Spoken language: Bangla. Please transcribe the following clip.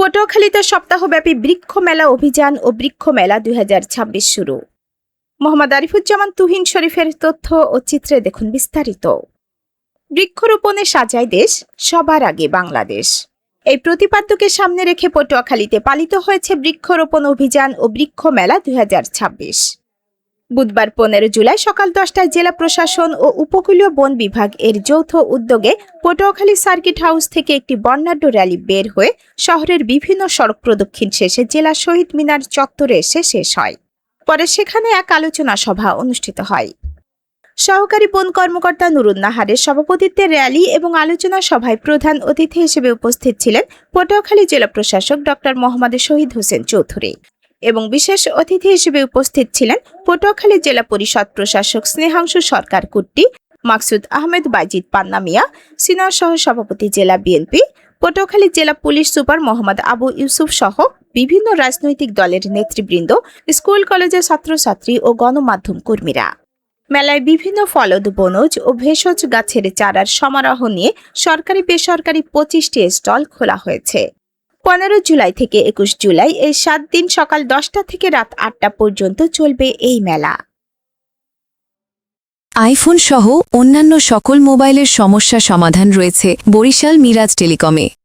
পটুয়াখালীতে সপ্তাহব্যাপী বৃক্ষ মেলা অভিযান ও বৃক্ষ মেলা 2026 শুরু। মোহাম্মদ আরিফুজ্জামান তুহিন শরীফের তথ্য ও চিত্রে দেখুন বিস্তারিত। বৃক্ষরোপণে সাজায় দেশ, সবার আগে বাংলাদেশ। এই প্রতিপাদ্যকে সামনে রেখে পটুয়াখালীতে পালিত হয়েছে বৃক্ষরোপণ অভিযান ও বৃক্ষ মেলা 2026। বুধবার 15 জুলাই সকাল 10টায় জেলা প্রশাসন ও উপকূলীয় বন বিভাগ এর যৌথ উদ্যোগে পটুয়াখালী সার্কিট হাউস থেকে একটি বর্ণাঢ্য র্যালি বের হয়ে শহরের বিভিন্ন সড়ক প্রদক্ষিণ শেষে জেলা শহীদ মিনার চত্বরে এসে শেষ হয়। পরে সেখানে এক আলোচনা সভা অনুষ্ঠিত হয়। সহকারী বন কর্মকর্তা নুরুন নাহারের সভাপতিত্বে র্যালি এবং আলোচনা সভায় প্রধান অতিথি হিসেবে উপস্থিত ছিলেন পটুয়াখালী জেলা প্রশাসক ডক্টর মোহাম্মদ শহীদ হোসেন চৌধুরী এবং বিশেষ অতিথি হিসেবে উপস্থিত ছিলেন পটুয়াখালী জেলা পরিষদ প্রশাসক স্নেহাংশু সরকার কুট্টি, মাকসুদ আহমেদ বাইজিদ পান্না মিয়া, সিনিয়র সহ সভাপতি জেলা বিএনপি, পটুয়াখালী জেলা পুলিশ সুপার মোহাম্মদ আবু ইউসুফ সহ বিভিন্ন রাজনৈতিক দলের নেতৃবৃন্দ, স্কুল কলেজের ছাত্রছাত্রী ও গণমাধ্যম কর্মীরা। মেলায় বিভিন্ন ফলদ, বনজ ও ভেষজ গাছের চারার সমারোহ নিয়ে সরকারি বেসরকারি 25টি স্টল খোলা হয়েছে। 15 জুলাই থেকে 21 জুলাই এই 7 দিন সকাল 10টা থেকে রাত 8টা পর্যন্ত চলবে এই মেলা। আইফোন সহ অন্যান্য সকল মোবাইলের সমস্যা সমাধান রয়েছে বরিশাল মিরাজ টেলিকমে।